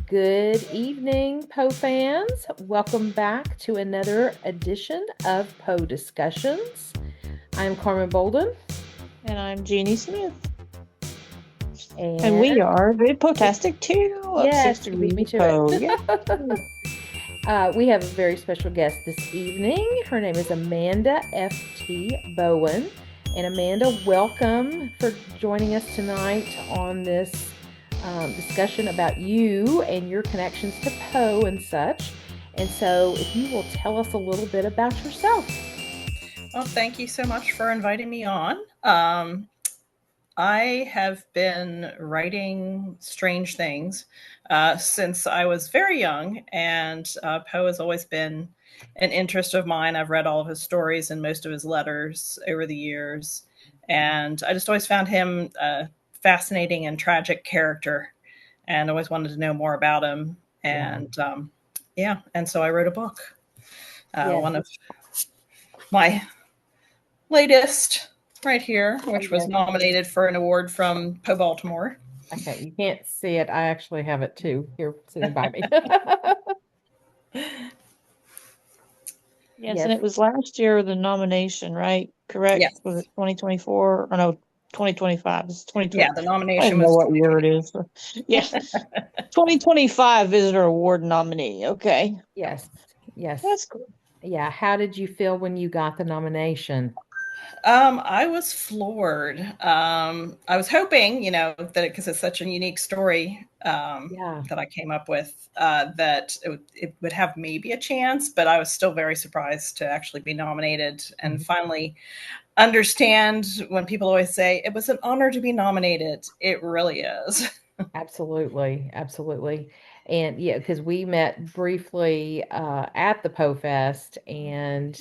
Good evening, Poe fans. Welcome back to another edition of Poe Discussions. I'm Carmen Bolden, And I'm Jeannie Smith. And and we are the Potastic Two of Six yes, you beat Degrees me of to it. Poe. Yeah. We have a very special guest this evening. Her name is Amanda F.T. Bowen. And Amanda, welcome for joining us tonight on this discussion about you and your connections to Poe and such. And so, if you will tell us a little bit about yourself. Well, thank you so much for inviting me on. I have been writing strange things since I was very young, and Poe has always been an interest of mine. I've read all of his stories and most of his letters over the years, and I just always found him a fascinating and tragic character, and always wanted to know more about him. Yeah. And so I wrote a book. Yes. One of my latest right here, Oh, which was yes. nominated for an award from Po Baltimore. Okay. You can't see it. I actually have it too here sitting by me. Yes, and Yes. it was last year the nomination, right? Correct? Yes. Was it 2024? Or no, 2025. It's 2020. Yeah, the I don't nomination know was what year 2020. it is. Yeah. 2025 Visitor Award nominee. Okay. Yes. Yes. That's cool. Yeah. How did you feel when you got the nomination? I was floored. I was hoping, that because it's such a unique story Yeah. that I came up with, that it would have maybe a chance, but I was still very surprised to actually be nominated and Mhm. finally understand when people always say it was an honor to be nominated. It really is. Absolutely. Absolutely. And yeah, because we met briefly at the Poe Fest and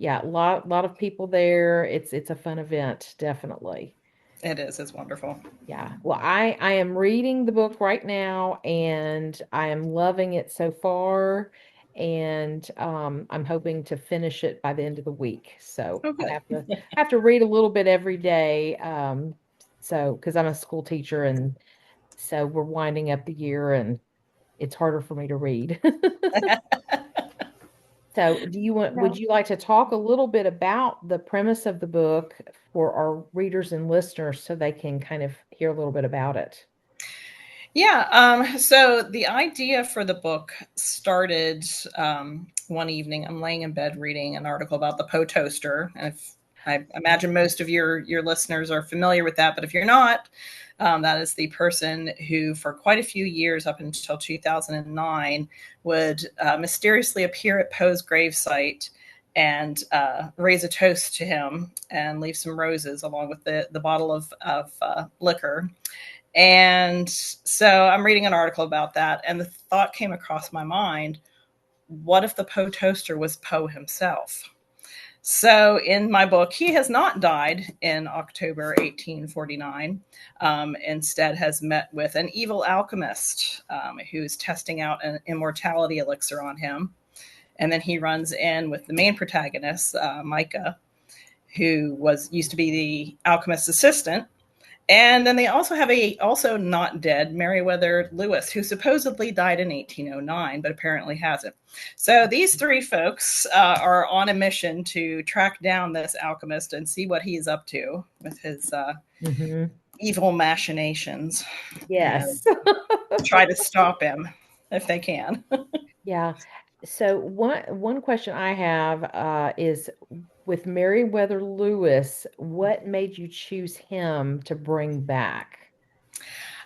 yeah, lot of people there. It's a fun event, definitely. It is. It's wonderful. Yeah. Well, I am reading the book right now and I am loving it so far. And I'm hoping to finish it by the end of the week. So Oh, I good. have to read a little bit every day. So because I'm a school teacher and so we're winding up the year and it's harder for me to read. So would Yeah. you like to talk a little bit about the premise of the book for our readers and listeners so they can kind of hear a little bit about it? Yeah. So the idea for the book started one evening. I'm laying in bed reading an article about the Poe toaster. And if, I imagine most of your listeners are familiar with that, but if you're not, that is the person who, for quite a few years up until 2009, would mysteriously appear at Poe's gravesite and raise a toast to him and leave some roses along with the bottle of liquor. And so I'm reading an article about that, and the thought came across my mind, what if the Poe toaster was Poe himself? So in my book, he has not died in October 1849. Instead, has met with an evil alchemist who's testing out an immortality elixir on him. And then he runs in with the main protagonist, Micah, who was used to be the alchemist's assistant, and then they also have a also not dead Meriwether Lewis, who supposedly died in 1809, but apparently hasn't. So these three folks are on a mission to track down this alchemist and see what he's up to with his Hmm. evil machinations, and Yes. try to stop him if they can. Yeah. So one question I have is with Meriwether Lewis, what made you choose him to bring back?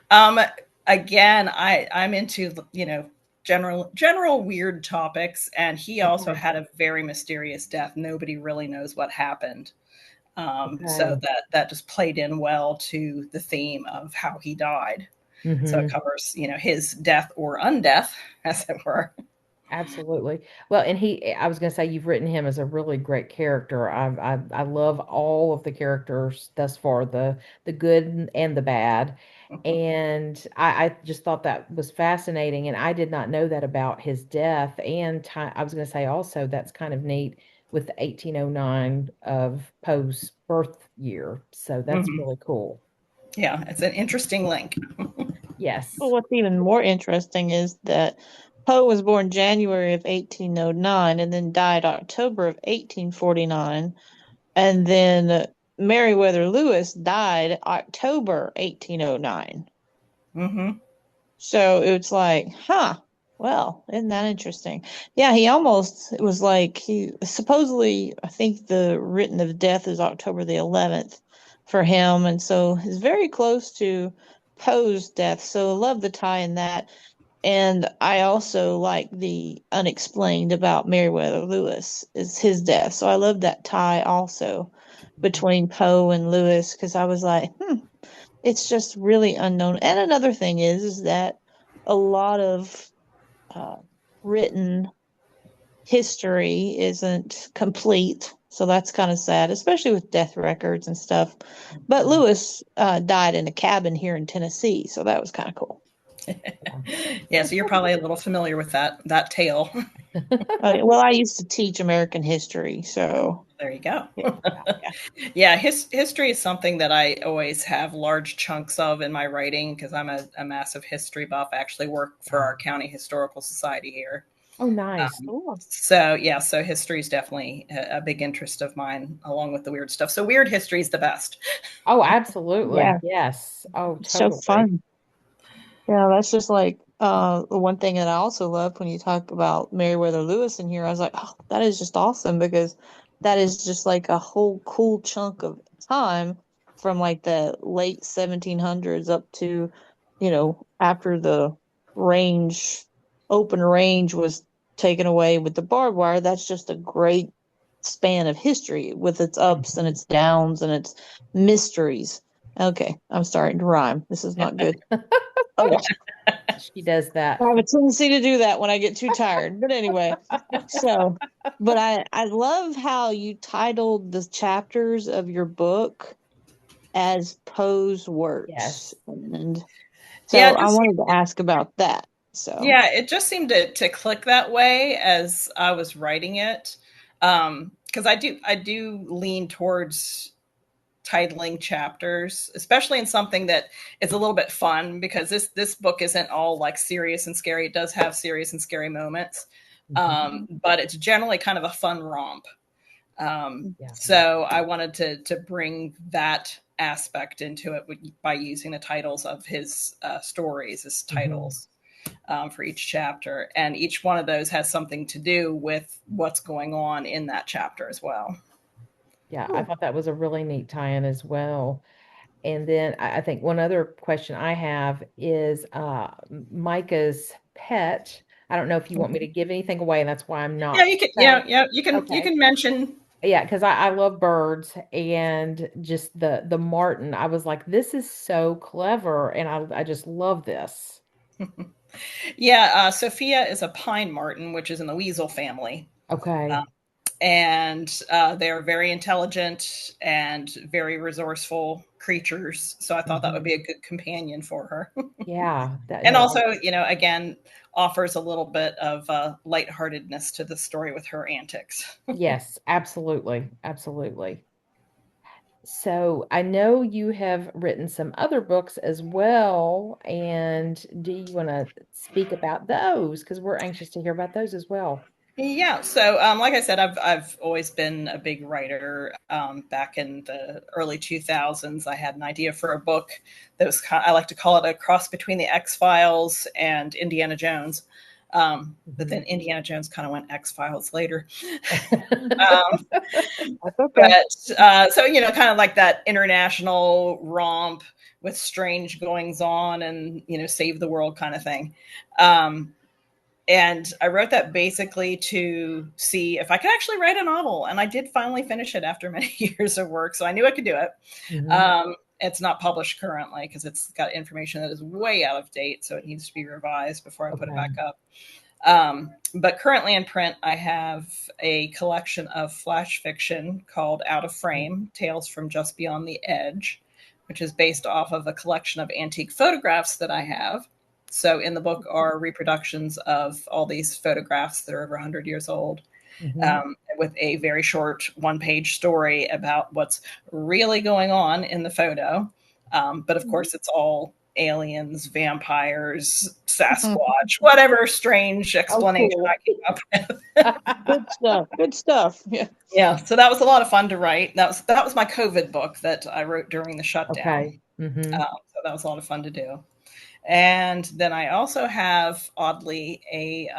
um, Again, I'm into general weird topics, and he also Okay. had a very mysterious death. Nobody really knows what happened. So Okay. that just played in well to the theme of how he died. So it Hmm. covers, his death or undeath, as it were. Absolutely. Well, and I was going to say you've written him as a really great character. I love all of the characters thus far, the good and the bad. And I just thought that was fascinating. And I did not know that about his death. And I was going to say also that's kind of neat with the 1809 of Poe's birth year. So that's Mhm. really cool. Yeah, it's an interesting link. Yes. Well, what's even more interesting is that Poe was born January of 1809 and then died October of 1849. And then Meriwether Lewis died October 1809. Mm-hmm. So it's like, huh, well, isn't that interesting? Yeah, he almost, it was like he supposedly, I think the written of death is October the 11th for him. And so it's very close to Poe's death. So I love the tie in that. And I also like the unexplained about Meriwether Lewis is his death. So I love that tie also Mhm. between Poe and Lewis because I was like, it's just really unknown. And another thing is that a lot of uh, written history isn't complete. So that's kind of sad, especially with death records and stuff. But Mhm. Lewis died in a cabin here in Tennessee. So that was kind of cool. Yeah. Yeah, so you're probably a little familiar with that tale. Well, I used to teach American history, so There you go. yeah, yeah. Yeah, history is something that I always have large chunks of in my writing because I'm a massive history buff. I actually work for Yeah. our county historical society here. Oh, nice. Cool. So yeah, so history is definitely a big interest of mine, along with the weird stuff. So weird history is the best. Oh, absolutely. Yeah, Yes. Oh, it's so totally. fun. Yeah, that's just like the one thing that I also loved when you talk about Meriwether Lewis in here. I was like, oh, that is just awesome because that is just like a whole cool chunk of time from like the late 1700s up to, after the range, open range was taken away with the barbed wire. That's just a great span of history with its ups and Mhm. its downs and its mysteries. Okay, I'm starting to rhyme. This is not good. Okay. She does I that. have a tendency to do that when I get too tired. But anyway, so, but I love how you titled the chapters of your book as Poe's works. Yes. And Yeah, so I wanted to ask about that. So, it just seemed to click that way as I was writing it. Because I do lean towards titling chapters, especially in something that is a little bit fun because this book isn't all like serious and scary. It does have serious and scary moments, Mhm. but it's generally kind of a fun romp. Yeah. So I wanted to bring that aspect into it by using the titles of his stories as Mhm. titles for each chapter, and each one of those has something to do with what's going on in that chapter as well. Yeah, I cool. thought that was a really neat tie-in as well. And then I think one other question I have is Micah's pet. I don't know if you want me to give anything away, and that's why I'm Yeah, not you can. saying. Yeah, you Okay. can mention. Yeah, because I love birds and just the martin. I was like, this is so clever, and I just love this. Yeah, Sophia is a pine marten, which is in the weasel family. Uh, Okay. and they're very intelligent and very resourceful creatures. So I thought that would be Hmm. a good companion for her. Yeah, that And no, also, again, offers a little bit of lightheartedness to the story with her antics. yes, absolutely, absolutely. So I know you have written some other books as well, and do you want to speak about those? Because we're anxious to hear about those as well. Yeah, so like I said, I've always been a big writer. Back in the early 2000s, I had an idea for a book that was I like to call it a cross between the X Files and Indiana Jones. But Mhm. then Indiana Jones kind of went X Files later. Um, That's okay. but so kind of like that international romp with strange goings on and save the world kind of thing. Um, and I wrote that basically to see if I could actually write a novel. And I did finally finish it after many years of work. So I knew I could do it. Mhm. It's not published currently because it's got information that is way out of date. So it needs to be revised before I put it Okay. back up. But currently in print, I have a collection of flash fiction called Out of Frame Tales from Just Beyond the Edge, which is based off of a collection of antique photographs that I have. So in the book are reproductions of all these photographs that are over 100 years old, Mhm. with a very short one-page story about what's really going on in the photo. But of Mhm. course, it's all aliens, vampires, Sasquatch, whatever strange Oh, explanation cool. I came up with. Good stuff. Good stuff. Yeah. Yeah, so that was a lot of fun to write. That was my COVID book that I wrote during the Okay. shutdown. Mm-hmm. So that was a lot of fun to do. And then I also have, oddly, a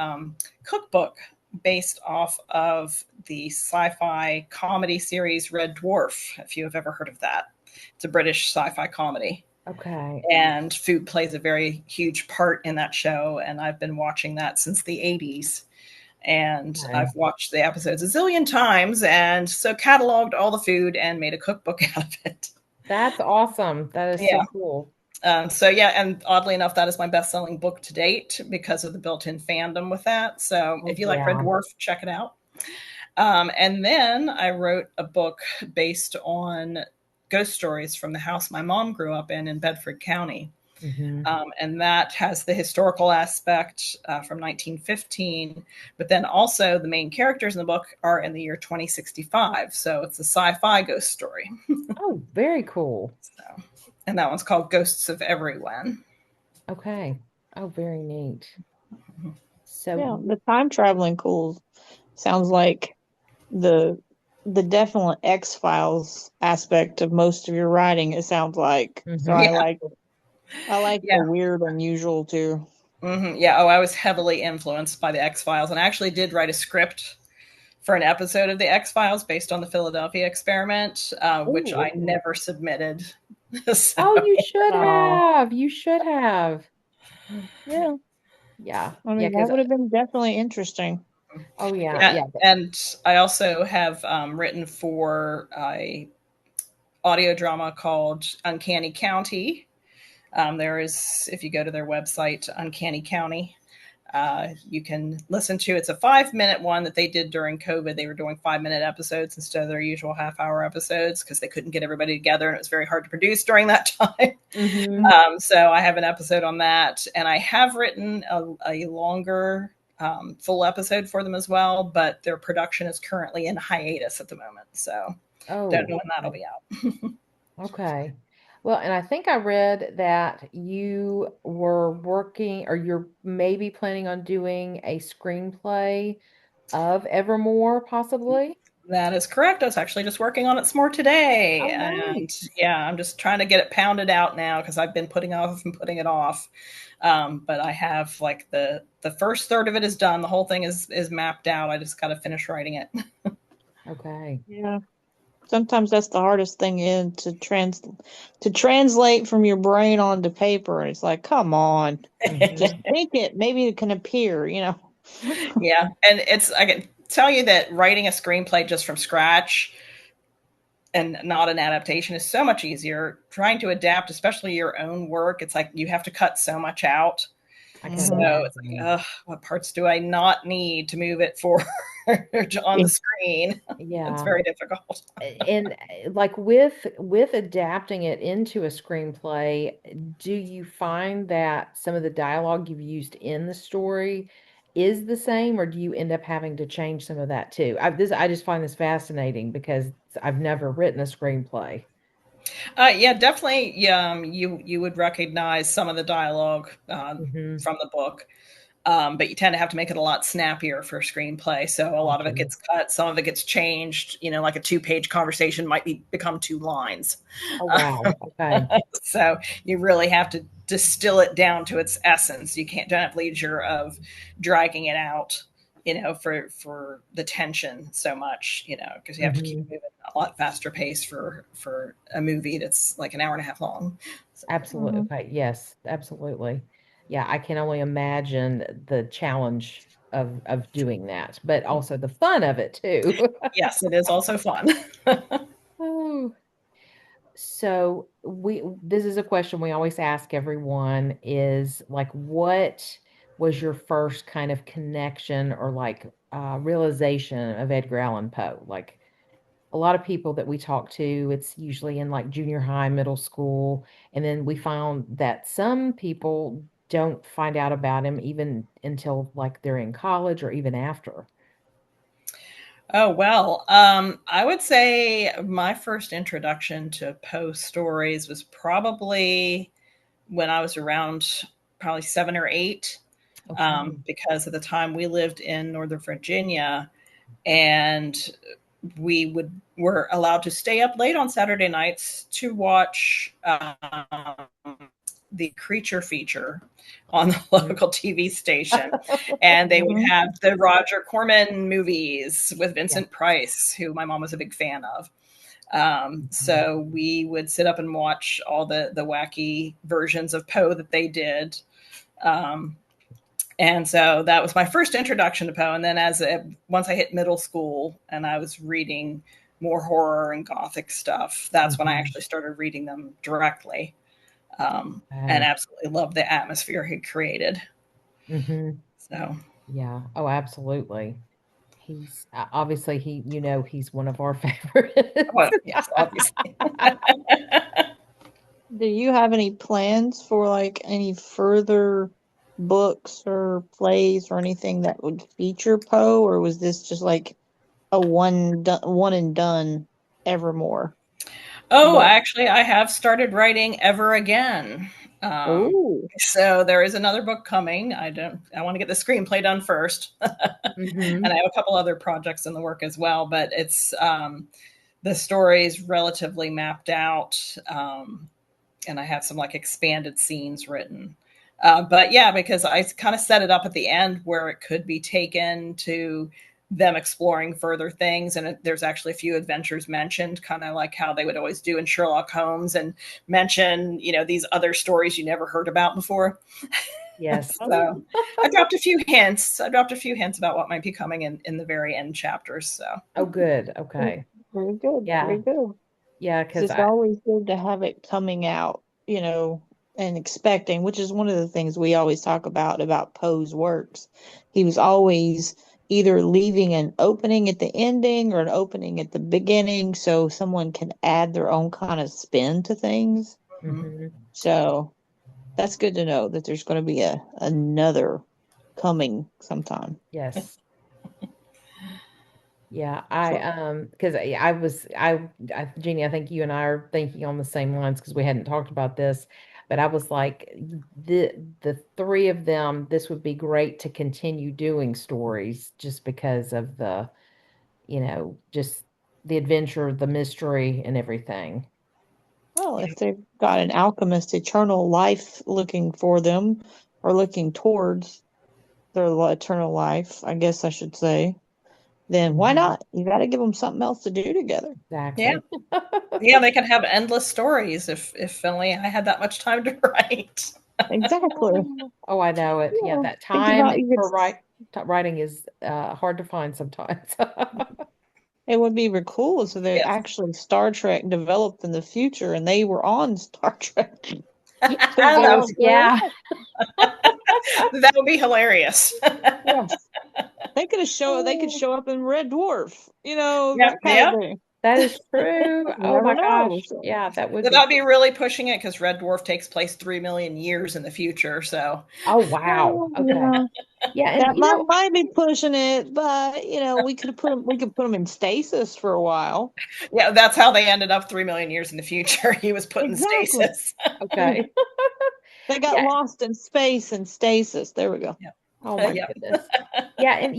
cookbook based off of the sci-fi comedy series Red Dwarf, if you have ever heard of that. It's a British sci-fi comedy. Okay. And food plays a very huge part in that show. And I've been watching that since the 80s. And Okay. I've watched the episodes a zillion times. And so cataloged all the food and made a cookbook out of it. That's awesome. That is so Yeah. cool. So yeah, and oddly enough, that is my best-selling book to date because of the built-in fandom with that. So Oh, if you like Red yeah. Dwarf, check it out. And then I wrote a book based on ghost stories from the house my mom grew up in Bedford County. Mm-hmm. And that has the historical aspect from 1915, but then also the main characters in the book are in the year 2065. So it's a sci-fi ghost story. Oh, very cool. So, and that one's called Ghosts of Everywhen. Okay. Oh, very neat. Yeah. So, The time traveling cool sounds like the the definite X-Files aspect of most of your writing, it sounds like. So mm-hmm. I Yeah, like it. I like yeah. the weird, unusual too. Yeah. Oh, I was heavily influenced by the X Files, and I actually did write a script for an episode of the X Files based on the Philadelphia experiment, which Oh, I never submitted. So, oh, you should Oh, have. You should have. yeah. Yeah. I Yeah. mean, that Because, would have been definitely interesting. oh, yeah. yeah, Yeah. and I also have written for a audio drama called Uncanny County. There is, if you go to their website, Uncanny County, you can listen to. It's a 5 minute one that they did during COVID. They were doing 5 minute episodes instead of their usual half-hour episodes because they couldn't get everybody together and it was very hard to produce during that time. Mm-hmm. So I have an episode on that, and I have written a longer full episode for them as well, but their production is currently in hiatus at the moment. So don't know Oh, when that'll okay. be out. Okay. Well, and I think I read that you were working or you're maybe planning on doing a screenplay of Evermore, possibly. That is correct. I was actually just working on it some more today. Oh, And nice. yeah, I'm just trying to get it pounded out now because I've been putting off and putting it off. But I have like the first third of it is done. The whole thing is mapped out. I just got to finish writing it. Okay. Yeah. Sometimes that's the hardest thing in to translate from your brain onto paper. And it's like, come on, just Mm-hmm. think it. Maybe it can appear, you know. Yeah, and I can tell you that writing a screenplay just from scratch and not an adaptation is so much easier. Trying to adapt, especially your own work, it's like you have to cut so much out. I can So Hmm. it's like, imagine. ugh, what parts do I not need to move it forward on the screen? It's Yeah. very difficult. And like with adapting it into a screenplay, do you find that some of the dialogue you've used in the story is the same, or do you end up having to change some of that too? I just find this fascinating because I've never written a screenplay. Yeah, definitely. Yeah, you would recognize some of the dialogue Hmm. from the book. But you tend to have to make it a lot snappier for screenplay. So a lot of it Gotcha. gets cut, some of it gets changed. Like a 2 page conversation might become 2 lines. Oh, Uh, wow. Okay. so you really have to distill it down to its essence. You can't don't have leisure of dragging it out. For the tension so much. Because you have to keep Hmm. moving a lot faster pace for a movie that's like an hour and a half long. So, Absolutely. Hmm. Okay. Yes, absolutely. Yeah, I can only imagine the challenge of doing that, but also the fun of it too. yes, it is also fun. Oh, so this is a question we always ask everyone is like what was your first kind of connection or like realization of Edgar Allan Poe? Like a lot of people that we talk to, it's usually in like junior high, middle school, and then we found that some people don't find out about him even until like they're in college or even after. Oh, well, I would say my first introduction to Poe stories was probably when I was around probably 7 or 8, Okay. because at the time we lived in Northern Virginia, and were allowed to stay up late on Saturday nights to watch the creature feature on the Mhm. local TV station. And they would Mhm. have the Roger Corman movies with Yeah. Vincent Price, who my mom was a big fan of. Mhm. So we would sit up and watch all the wacky versions of Poe that they did. Um, and so that was my first introduction to Poe. And then once I hit middle school and I was reading more horror and gothic stuff, that's when I Mhm. actually started reading them directly, and Okay. absolutely loved the atmosphere he created. Mhm. So, Yeah. Oh, absolutely. He's obviously he's one of our favorites. oh, yes, obviously. Do you have any plans for like any further books or plays or anything that would feature Poe, or was this just like a one and done Evermore Oh, book? actually, I have started writing Ever Again. Um, Oh, so there is another book coming. I want to get the screenplay done first. And I Hmm. have a couple other projects in the work as well, but the story is relatively mapped out. And I have some like expanded scenes written. But yeah, because I kind of set it up at the end where it could be taken to them exploring further things. And there's actually a few adventures mentioned, kind of like how they would always do in Sherlock Holmes, and mention, these other stories you never heard about before. Yes. So oh, I dropped a few hints. I dropped a few hints about what might be coming in the very end chapters. So, Oh, good. Okay. very good, very Yeah. good. Yeah. 'Cause Because it's always good to have it coming out, and expecting, which is one of the things we always talk about Poe's works. He was always either leaving an opening at the ending or an opening at the beginning so someone can add their own kind of spin to things. mhm. Hmm. So that's good to know that there's going to be another coming sometime. Yes. Yeah, I So, because I was Jeannie, I think you and I are thinking on the same lines because we hadn't talked about this, but I was like the three of them, this would be great to continue doing stories just because of just the adventure, the mystery and everything. well, if they've got an alchemist eternal life looking for them or looking towards their eternal life, I guess I should say, then why Hmm. not? You got to give them something else to do together. Yeah. Exactly. Yeah, they could have endless stories if only I had that much time to write. Exactly. Oh, I know it. Yeah, Yeah. that Think time about you could. for writing is hard to find sometimes. It would be cool so that Yes. actually Star Trek developed in the future and they were on Star Trek because they were that, Oh, still yeah. alive. that would be hilarious. Yes. They could show up in Red Dwarf, Yep. that kind of Yep. thing. That is true. You Oh never my know. gosh. So, Yeah, that would That be would be cool. really pushing it because Red Dwarf takes place 3 million years in the future. So, Oh, wow. Okay. yeah. Yeah, and That might be pushing it, but we could put them in stasis for a while. yeah, that's how they ended up 3 million years in the future. He was put in Exactly. stasis. okay. They got Yeah. lost in space and stasis. There we go. Yep. Oh my Yep. goodness. Yeah, and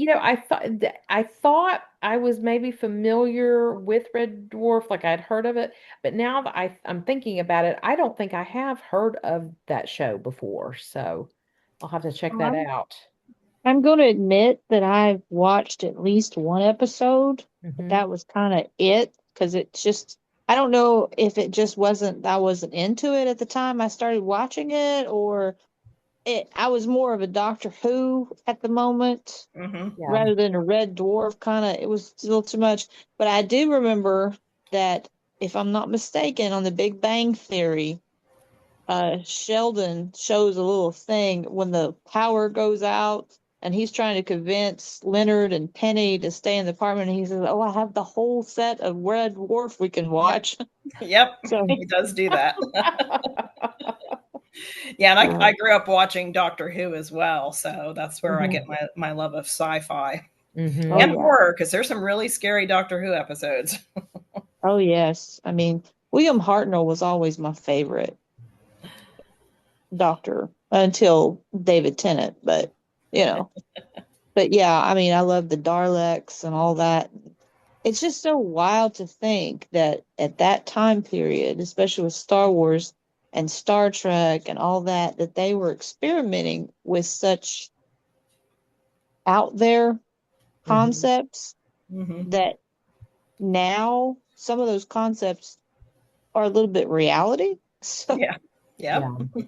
I thought I was maybe familiar with Red Dwarf, like I'd heard of it, but now that I'm thinking about it, I don't think I have heard of that show before, so I'll have to check that I'm out. I'm going to admit that I've watched at least one episode, but Hmm. that was kind of it because it's just I don't know if it just wasn't I wasn't into it at the time I started watching it, or I was more of a Doctor Who at the moment Hmm. Yeah. rather than a Red Dwarf kind of. It was still too much. But I do remember that, if I'm not mistaken, on The Big Bang Theory, Sheldon shows a little thing when the power goes out and he's trying to convince Leonard and Penny to stay in the apartment. And he says, "Oh, I have the whole set of Red Dwarf we can Yep. watch." Yep. So, He does do that. Yeah, and I um, grew up watching Doctor Who as well, so that's where I mhm. get my love of sci-fi Oh Hmm. and yeah, horror, because there's some really scary Doctor Who episodes. oh yes. I mean, William Hartnell was always my favorite. doctor until David Tennant, but you know, but yeah, I mean, I love the Daleks and all that. It's just so wild to think that at that time period, especially with Star Wars and Star Trek and all that, that they were experimenting with such out there Hmm. concepts Mm-hmm. that now some of those concepts are a little bit reality. So, Yeah. Yep. Yeah,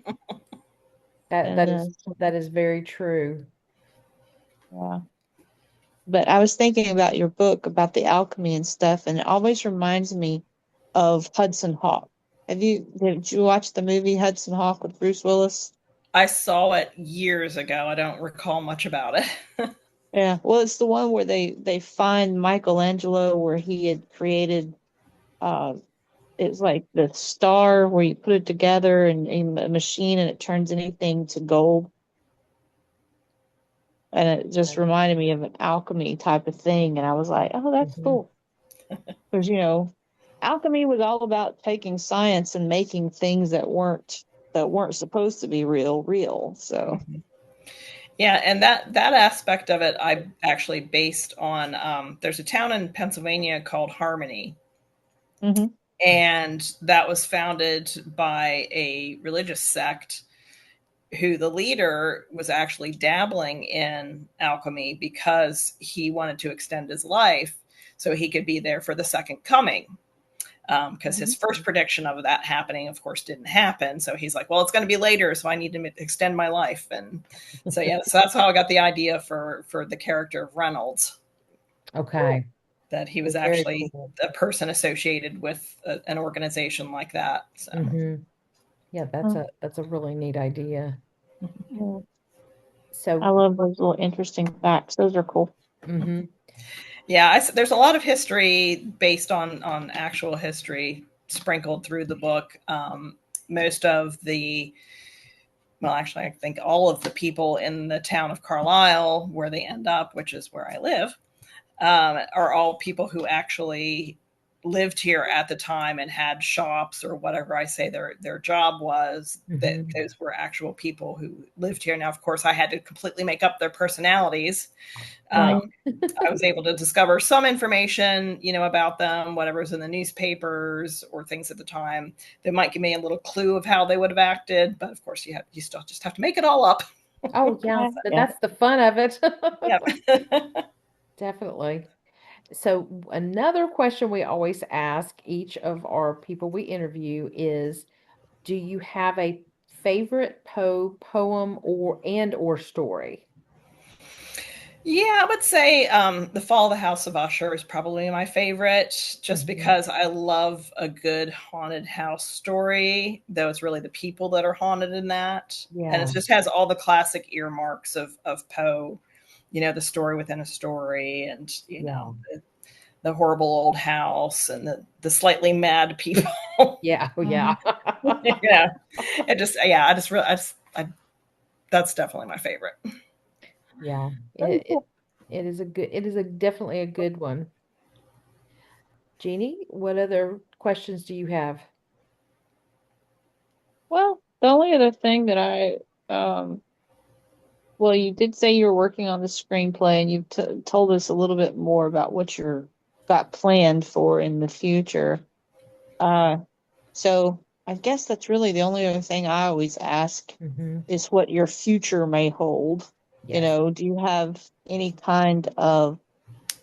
that and that is that is very true. yeah. But I was thinking about your book about the alchemy and stuff, and it always reminds me of Hudson Hawk. Did you watch the movie Hudson Hawk with Bruce Willis? I saw it years ago. I don't recall much about it. Yeah. Well, it's the one where they find Michelangelo where he had created uh it's like the star where you put it together and in a machine and it turns anything to gold. And it just reminded me of an alchemy type of thing. And I was like, oh, that's Hmm. cool. Because, alchemy was all about taking science and making things that weren't supposed to be real. So, Mhm. Yeah, and that aspect of it, I actually based on. There's a town in Pennsylvania called Harmony, hmm and that was founded by a religious sect who the leader was actually dabbling in alchemy because he wanted to extend his life so he could be there for the second coming. Because his first prediction of that happening, of course, didn't happen. So he's like, well, it's going to be later, so I need to extend my life. And so, yeah, so that's how I got the idea for the character of Reynolds, Okay. that he was Well, very actually cool. a person associated with an organization like that. So, Hmm. Yeah, that's a really neat idea. I So, love those little interesting facts. Those are cool. hmm yeah, there's a lot of history based on actual history sprinkled through the book. Most of the well, actually, I think all of the people in the town of Carlisle, where they end up, which is where I live, are all people who actually lived here at the time and had shops or whatever I say their job was. That hmm those were actual people who lived here. Now, of course, I had to completely make up their personalities. Right. Um, I was able to discover some information, about them, whatever was in the newspapers or things at the time. They might give me a little clue of how they would have acted, but of course, you still just have to make it all up. Oh, yeah, but Yeah. that's the fun of it. Yeah. Definitely. So, another question we always ask each of our people we interview is, do you have a favorite poem or story? Yeah, I would say The Fall of the House of Usher is probably my favorite, just Hmm. because I love a good haunted house story, though it's really the people that are haunted in that. And it Yeah. just has all the classic earmarks of Poe, the story within a story, and, Yeah. the horrible old house and the slightly mad people. Yeah. Oh, Mhm. yeah. Yeah. That's definitely my favorite. Yeah. Very It, it cool. it is a definitely a good one. Jeannie, what other questions do you have? Well, the only other thing that well, you did say you were working on the screenplay, and you've told us a little bit more about what you're got planned for in the future. Uh, so I guess that's really the only other thing I always ask Hmm. is what your future may hold. Yes. Do you have any kind of?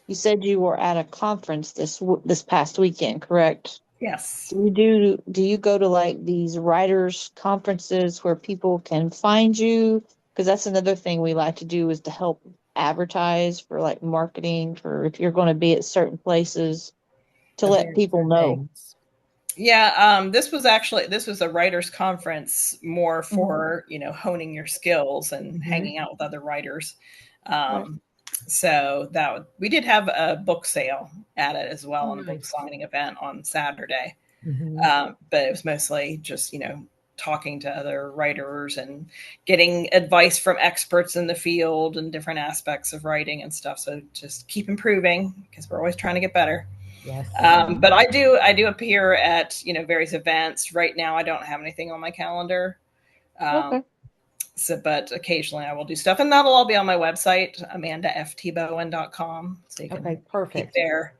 You said you were at a conference this past weekend, correct? Yes. Do you go to like these writers conferences where people can find you? Because that's another thing we like to do is to help advertise for like marketing for if you're going to be at certain places to let Events people or know. things. Yeah, this was a writers conference more Mhm. for, honing your skills and Hmm. hanging out with other writers. Right. Um, so we did have a book sale at it as well, and a book Nice. signing event on Saturday. Hmm. But it was mostly just, talking to other writers and getting advice from experts in the field and different aspects of writing and stuff. So just keep improving because we're always trying to get better. Yes. But I do appear at various events. Right now, I don't have anything on my calendar, Okay. But occasionally I will do stuff, and that'll all be on my website, amandaftbowen.com. So you can Okay, peek perfect. there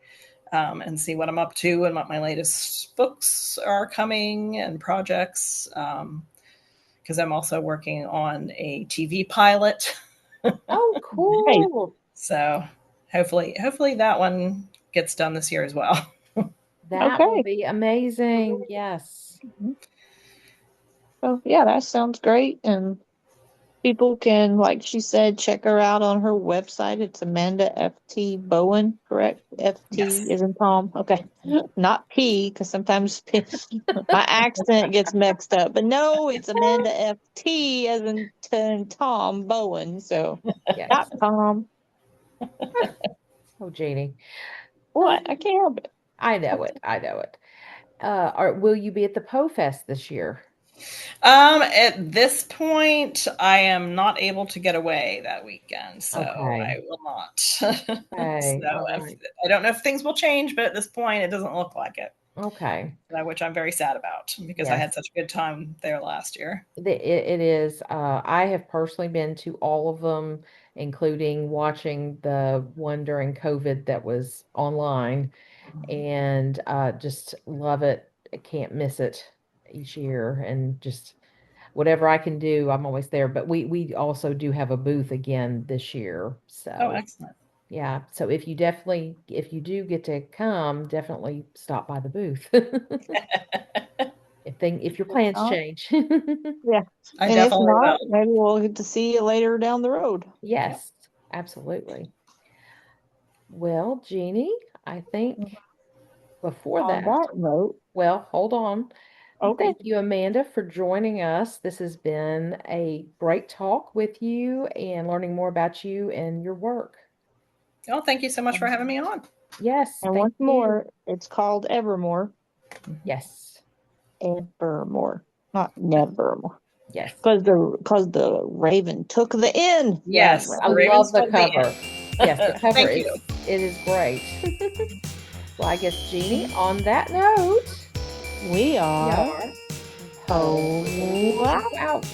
and see what I'm up to and what my latest books are coming and projects. Because I'm also working on a TV pilot. Oh, Hey, cool. So hopefully that one gets done this year as well. That will okay. be amazing. Yes. So yeah, that sounds great. And people can, like she said, check her out on her website. It's Amanda F.T. Bowen, correct? F.T. Yes. is in Tom. Okay. Not P, because sometimes my accent gets mixed up. But no, it's Amanda F.T. as in Tom Bowen. So, Yes. not Tom. Oh, Jeanie. What? I can't help it. I know it. I know it. Will you be at the Poe Fest this year? At this point, I am not able to get away that weekend, so Okay. I will not. Okay. So All if, right. I don't know if things will change, but at this point, it doesn't look like it, Okay. which I'm very sad about because I Yes. had such a good time there last year. It is. I have personally been to all of them, including watching the one during COVID that was online, and just love it. I can't miss it each year, and just whatever I can do, I'm always there. But we also do have a booth again this year, Oh, so excellent. yeah. So if you do get to come, definitely stop by the booth if your plans Uh, change. yeah. I And if definitely not, will. maybe we'll get to see you later down the road. Yep. Yes, absolutely. Well, Jeannie, I think before On that, that note, well, hold on. okay. Thank you, Amanda, for joining us. This has been a great talk with you and learning more about you and your work. Well, thank you so much for having me on. Yes, And thank once you. more, it's called Evermore. Yes, Evermore, not Nevermore. yes. Because the Raven took the N. Yeah, Yes, Yes, I the right. Ravens love the took the cover. Yes, the end. cover Thank you. it is great. Well, I guess Jeannie, on that note, We we are are Poe Poe out. out.